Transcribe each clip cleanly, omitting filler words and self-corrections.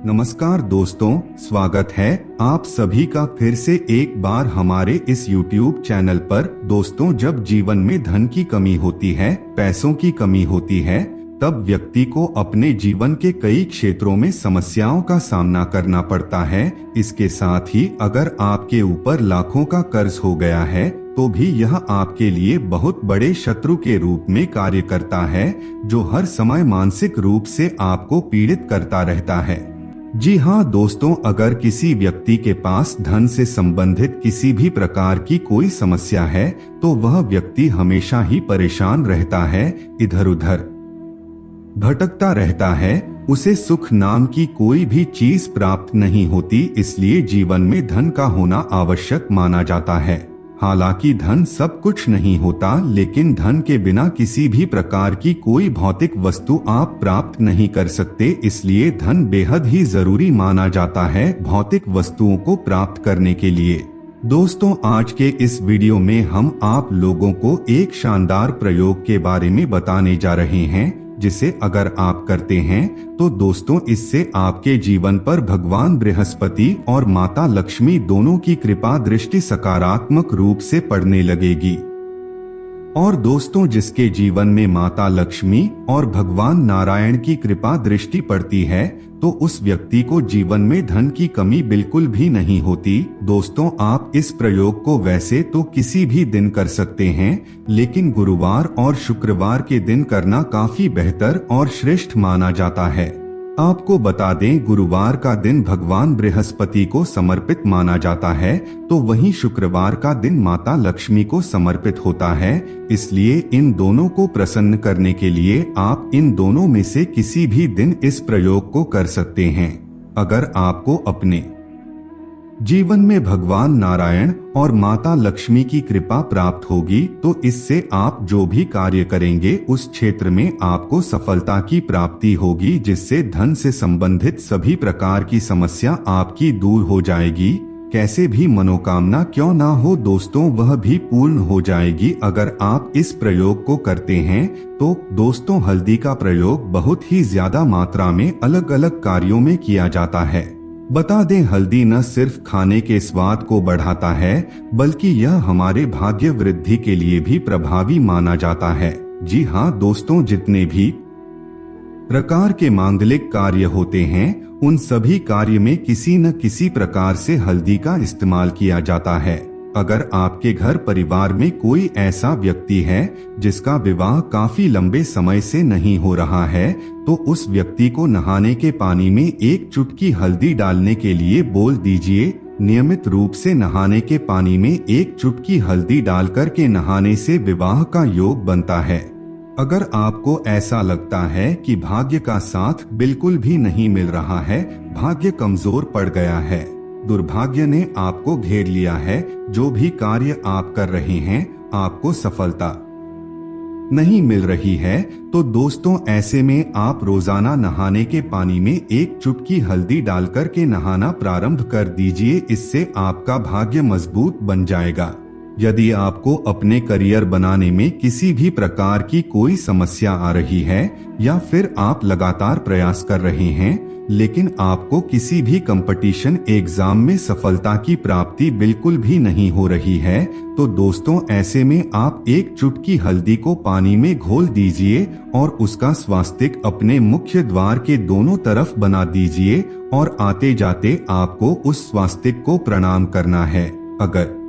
नमस्कार दोस्तों, स्वागत है आप सभी का फिर से एक बार हमारे इस YouTube चैनल पर। दोस्तों, जब जीवन में धन की कमी होती है, पैसों की कमी होती है, तब व्यक्ति को अपने जीवन के कई क्षेत्रों में समस्याओं का सामना करना पड़ता है। इसके साथ ही अगर आपके ऊपर लाखों का कर्ज हो गया है तो भी यह आपके लिए बहुत बड़े शत्रु के रूप में कार्य करता है, जो हर समय मानसिक रूप से आपको पीड़ित करता रहता है। जी हाँ दोस्तों, अगर किसी व्यक्ति के पास धन से संबंधित किसी भी प्रकार की कोई समस्या है तो वह व्यक्ति हमेशा ही परेशान रहता है, इधर उधर भटकता रहता है, उसे सुख नाम की कोई भी चीज प्राप्त नहीं होती। इसलिए जीवन में धन का होना आवश्यक माना जाता है। हालांकि धन सब कुछ नहीं होता, लेकिन धन के बिना किसी भी प्रकार की कोई भौतिक वस्तु आप प्राप्त नहीं कर सकते। इसलिए धन बेहद ही जरूरी माना जाता है भौतिक वस्तुओं को प्राप्त करने के लिए। दोस्तों, आज के इस वीडियो में हम आप लोगों को एक शानदार प्रयोग के बारे में बताने जा रहे हैं, जिसे अगर आप करते हैं तो दोस्तों इससे आपके जीवन पर भगवान बृहस्पति और माता लक्ष्मी दोनों की कृपा दृष्टि सकारात्मक रूप से पड़ने लगेगी। और दोस्तों, जिसके जीवन में माता लक्ष्मी और भगवान नारायण की कृपा दृष्टि पड़ती है तो उस व्यक्ति को जीवन में धन की कमी बिल्कुल भी नहीं होती। दोस्तों, आप इस प्रयोग को वैसे तो किसी भी दिन कर सकते हैं, लेकिन गुरुवार और शुक्रवार के दिन करना काफी बेहतर और श्रेष्ठ माना जाता है। आपको बता दें, गुरुवार का दिन भगवान बृहस्पति को समर्पित माना जाता है, तो वहीं शुक्रवार का दिन माता लक्ष्मी को समर्पित होता है। इसलिए इन दोनों को प्रसन्न करने के लिए आप इन दोनों में से किसी भी दिन इस प्रयोग को कर सकते हैं। अगर आपको अपने जीवन में भगवान नारायण और माता लक्ष्मी की कृपा प्राप्त होगी तो इससे आप जो भी कार्य करेंगे उस क्षेत्र में आपको सफलता की प्राप्ति होगी, जिससे धन से संबंधित सभी प्रकार की समस्या आपकी दूर हो जाएगी। कैसे भी मनोकामना क्यों ना हो दोस्तों, वह भी पूर्ण हो जाएगी अगर आप इस प्रयोग को करते हैं। तो दोस्तों, हल्दी का प्रयोग बहुत ही ज्यादा मात्रा में अलग अलग कार्यों में किया जाता है। बता दें, हल्दी न सिर्फ खाने के स्वाद को बढ़ाता है, बल्कि यह हमारे भाग्य वृद्धि के लिए भी प्रभावी माना जाता है। जी हाँ दोस्तों, जितने भी प्रकार के मांगलिक कार्य होते हैं उन सभी कार्य में किसी न किसी प्रकार से हल्दी का इस्तेमाल किया जाता है। अगर आपके घर परिवार में कोई ऐसा व्यक्ति है जिसका विवाह काफी लंबे समय से नहीं हो रहा है तो उस व्यक्ति को नहाने के पानी में एक चुटकी हल्दी डालने के लिए बोल दीजिए। नियमित रूप से नहाने के पानी में एक चुटकी हल्दी डालकर के नहाने से विवाह का योग बनता है। अगर आपको ऐसा लगता है कि भाग्य का साथ बिल्कुल भी नहीं मिल रहा है, भाग्य कमजोर पड़ गया है, दुर्भाग्य ने आपको घेर लिया है, जो भी कार्य आप कर रहे हैं आपको सफलता नहीं मिल रही है, तो दोस्तों ऐसे में आप रोजाना नहाने के पानी में एक चुटकी हल्दी डालकर के नहाना प्रारंभ कर दीजिए। इससे आपका भाग्य मजबूत बन जाएगा। यदि आपको अपने करियर बनाने में किसी भी प्रकार की कोई समस्या आ रही है या फिर आप लगातार प्रयास कर रहे हैं लेकिन आपको किसी भी कंपटीशन एग्जाम में सफलता की प्राप्ति बिल्कुल भी नहीं हो रही है, तो दोस्तों ऐसे में आप एक चुटकी हल्दी को पानी में घोल दीजिए और उसका स्वास्तिक अपने मुख्य द्वार के दोनों तरफ बना दीजिए और आते जाते आपको उस स्वास्तिक को प्रणाम करना है। अगर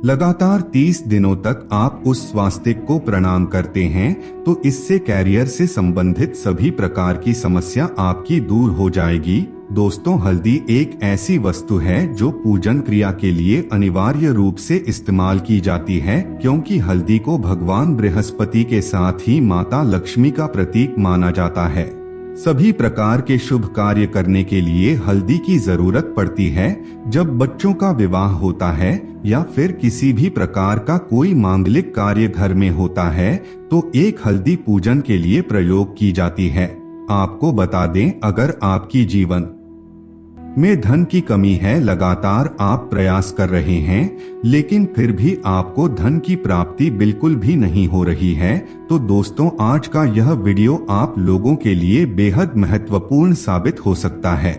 लगातार 30 दिनों तक आप उस स्वास्तिक को प्रणाम करते हैं तो इससे कैरियर से संबंधित सभी प्रकार की समस्या आपकी दूर हो जाएगी। दोस्तों, हल्दी एक ऐसी वस्तु है जो पूजन क्रिया के लिए अनिवार्य रूप से इस्तेमाल की जाती है, क्योंकि हल्दी को भगवान बृहस्पति के साथ ही माता लक्ष्मी का प्रतीक माना जाता है। सभी प्रकार के शुभ कार्य करने के लिए हल्दी की जरूरत पड़ती है। जब बच्चों का विवाह होता है या फिर किसी भी प्रकार का कोई मांगलिक कार्य घर में होता है तो एक हल्दी पूजन के लिए प्रयोग की जाती है। आपको बता दें, अगर आपकी जीवन में धन की कमी है, लगातार आप प्रयास कर रहे हैं लेकिन फिर भी आपको धन की प्राप्ति बिल्कुल भी नहीं हो रही है, तो दोस्तों आज का यह वीडियो आप लोगों के लिए बेहद महत्वपूर्ण साबित हो सकता है।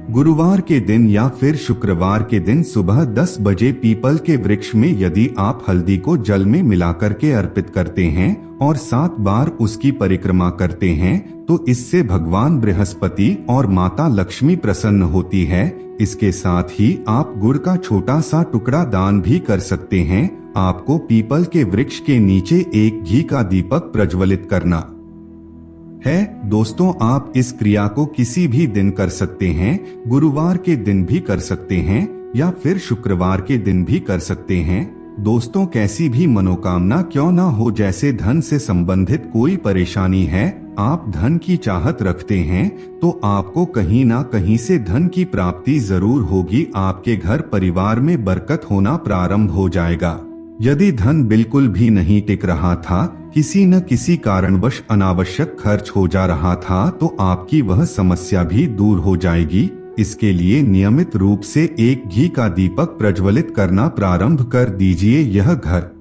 गुरुवार के दिन या फिर शुक्रवार के दिन सुबह 10 बजे पीपल के वृक्ष में यदि आप हल्दी को जल में मिलाकर के अर्पित करते हैं और 7 बार उसकी परिक्रमा करते हैं तो इससे भगवान बृहस्पति और माता लक्ष्मी प्रसन्न होती है। इसके साथ ही आप गुड़ का छोटा सा टुकड़ा दान भी कर सकते हैं। आपको पीपल के वृक्ष के नीचे एक घी का दीपक प्रज्वलित करना है। दोस्तों आप इस क्रिया को किसी भी दिन कर सकते हैं, गुरुवार के दिन भी कर सकते हैं या फिर शुक्रवार के दिन भी कर सकते हैं। दोस्तों कैसी भी मनोकामना क्यों ना हो, जैसे धन से संबंधित कोई परेशानी है, आप धन की चाहत रखते हैं तो आपको कहीं ना कहीं से धन की प्राप्ति जरूर होगी। आपके घर परिवार में बरकत होना प्रारंभ हो जाएगा। यदि धन बिल्कुल भी नहीं टिक रहा था, किसी न किसी कारणवश अनावश्यक खर्च हो जा रहा था, तो आपकी वह समस्या भी दूर हो जाएगी। इसके लिए नियमित रूप से एक घी का दीपक प्रज्वलित करना प्रारंभ कर दीजिए। यह घर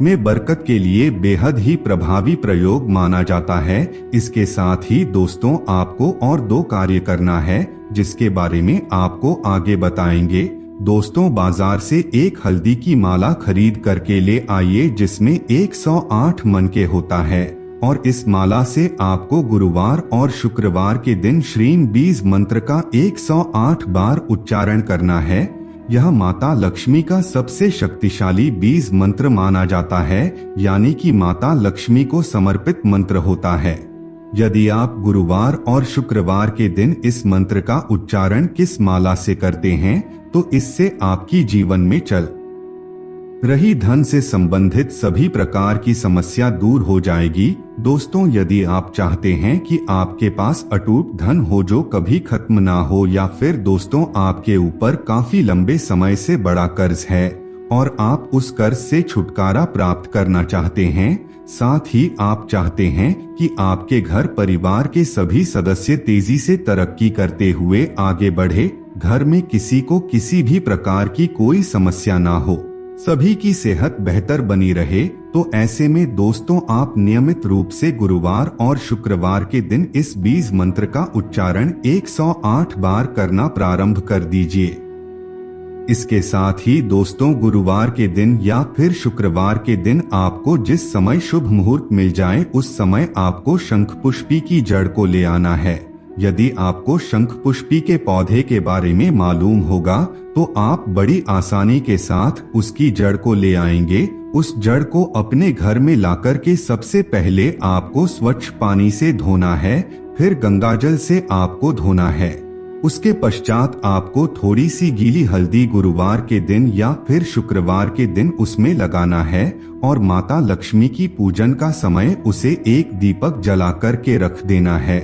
में बरकत के लिए बेहद ही प्रभावी प्रयोग माना जाता है। इसके साथ ही दोस्तों आपको और 2 कार्य करना है जिसके बारे में आपको आगे बताएंगे। दोस्तों बाजार से एक हल्दी की माला खरीद करके ले आइए जिसमें 108 मनके होता है और इस माला से आपको गुरुवार और शुक्रवार के दिन श्रीम बीज मंत्र का 108 बार उच्चारण करना है। यह माता लक्ष्मी का सबसे शक्तिशाली बीज मंत्र माना जाता है, यानी कि माता लक्ष्मी को समर्पित मंत्र होता है। यदि आप गुरुवार और शुक्रवार के दिन इस मंत्र का उच्चारण किस माला से करते हैं तो इससे आपकी जीवन में चल रही धन से संबंधित सभी प्रकार की समस्या दूर हो जाएगी। दोस्तों यदि आप चाहते हैं कि आपके पास अटूट धन हो जो कभी खत्म ना हो, या फिर दोस्तों आपके ऊपर काफी लंबे समय से बड़ा कर्ज है और आप उस कर्ज से छुटकारा प्राप्त करना चाहते हैं, साथ ही आप चाहते हैं कि आपके घर परिवार के सभी सदस्य तेजी से तरक्की करते हुए आगे बढ़े, घर में किसी को किसी भी प्रकार की कोई समस्या ना हो, सभी की सेहत बेहतर बनी रहे, तो ऐसे में दोस्तों आप नियमित रूप से गुरुवार और शुक्रवार के दिन इस बीज मंत्र का उच्चारण 108 बार करना प्रारंभ कर दीजिए। इसके साथ ही दोस्तों गुरुवार के दिन या फिर शुक्रवार के दिन आपको जिस समय शुभ मुहूर्त मिल जाए उस समय आपको शंखपुष्पी की जड़ को ले आना है। यदि आपको शंखपुष्पी के पौधे के बारे में मालूम होगा तो आप बड़ी आसानी के साथ उसकी जड़ को ले आएंगे। उस जड़ को अपने घर में लाकर के सबसे पहले आपको स्वच्छ पानी से धोना है, फिर गंगाजल से आपको धोना है। उसके पश्चात आपको थोड़ी सी गीली हल्दी गुरुवार के दिन या फिर शुक्रवार के दिन उसमें लगाना है और माता लक्ष्मी की पूजन का समय उसे एक दीपक जला करके रख देना है।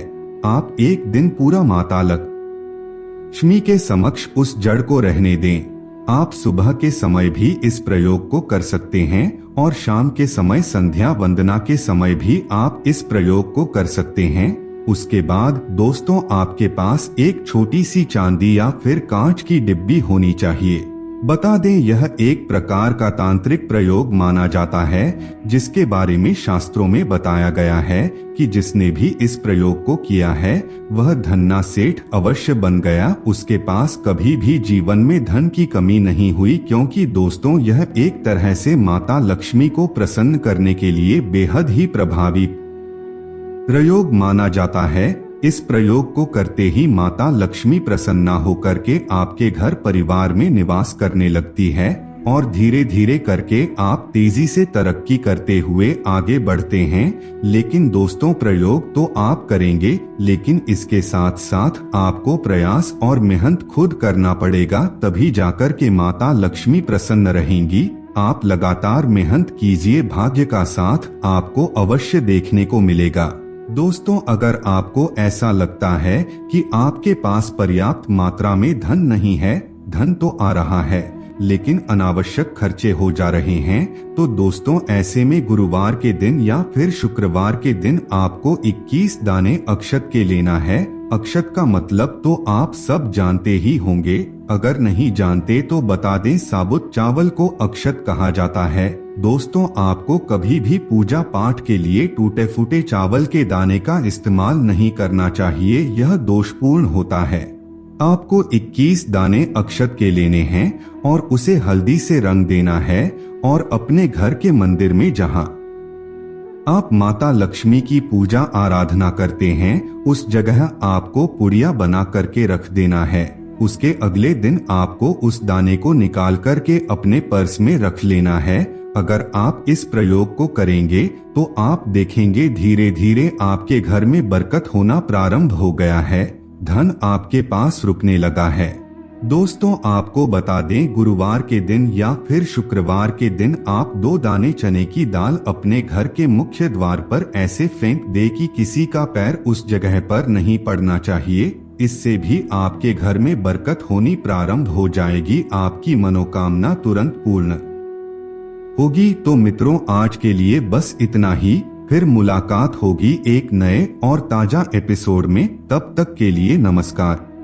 आप एक दिन पूरा माता लक्ष्मी के समक्ष उस जड़ को रहने दें। आप सुबह के समय भी इस प्रयोग को कर सकते हैं और शाम के समय संध्या वंदना के समय भी आप इस प्रयोग को कर सकते हैं। उसके बाद दोस्तों आपके पास एक छोटी सी चांदी या फिर कांच की डिब्बी होनी चाहिए। बता दें यह एक प्रकार का तांत्रिक प्रयोग माना जाता है जिसके बारे में शास्त्रों में बताया गया है कि जिसने भी इस प्रयोग को किया है वह धन्ना सेठ अवश्य बन गया। उसके पास कभी भी जीवन में धन की कमी नहीं हुई, क्योंकि दोस्तों यह एक तरह से माता लक्ष्मी को प्रसन्न करने के लिए बेहद ही प्रभावी प्रयोग माना जाता है। इस प्रयोग को करते ही माता लक्ष्मी प्रसन्ना होकर के आपके घर परिवार में निवास करने लगती है और धीरे धीरे करके आप तेजी से तरक्की करते हुए आगे बढ़ते हैं। लेकिन दोस्तों प्रयोग तो आप करेंगे, लेकिन इसके साथ साथ आपको प्रयास और मेहनत खुद करना पड़ेगा, तभी जाकर के माता लक्ष्मी प्रसन्न रहेंगी। आप लगातार मेहनत कीजिए, भाग्य का साथ आपको अवश्य देखने को मिलेगा। दोस्तों अगर आपको ऐसा लगता है कि आपके पास पर्याप्त मात्रा में धन नहीं है, धन तो आ रहा है लेकिन अनावश्यक खर्चे हो जा रहे हैं, तो दोस्तों ऐसे में गुरुवार के दिन या फिर शुक्रवार के दिन आपको 21 दाने अक्षत के लेना है अक्षत का मतलब तो आप सब जानते ही होंगे, अगर नहीं जानते तो बता दें, साबुत चावल को अक्षत कहा जाता है। दोस्तों, आपको कभी भी पूजा पाठ के लिए टूटे फूटे चावल के दाने का इस्तेमाल नहीं करना चाहिए, यह दोषपूर्ण होता है। आपको 21 दाने अक्षत के लेने हैं और उसे हल्दी से रंग देना है और अपने घर के मंदिर में जहां आप माता लक्ष्मी की पूजा आराधना करते हैं उस जगह आपको पुड़िया बना करके रख देना है। उसके अगले दिन आपको उस दाने को निकाल करके अपने पर्स में रख लेना है। अगर आप इस प्रयोग को करेंगे तो आप देखेंगे धीरे धीरे आपके घर में बरकत होना प्रारंभ हो गया है, धन आपके पास रुकने लगा है। दोस्तों, आपको बता दें, गुरुवार के दिन या फिर शुक्रवार के दिन आप 2 दाने चने की दाल अपने घर के मुख्य द्वार पर ऐसे फेंक दे कि किसी का पैर उस जगह पर नहीं पड़ना चाहिए। इससे भी आपके घर में बरकत होनी प्रारंभ हो जाएगी, आपकी मनोकामना तुरंत पूर्ण होगी। तो मित्रों, आज के लिए बस इतना ही, फिर मुलाकात होगी एक नए और ताजा एपिसोड में। तब तक के लिए नमस्कार।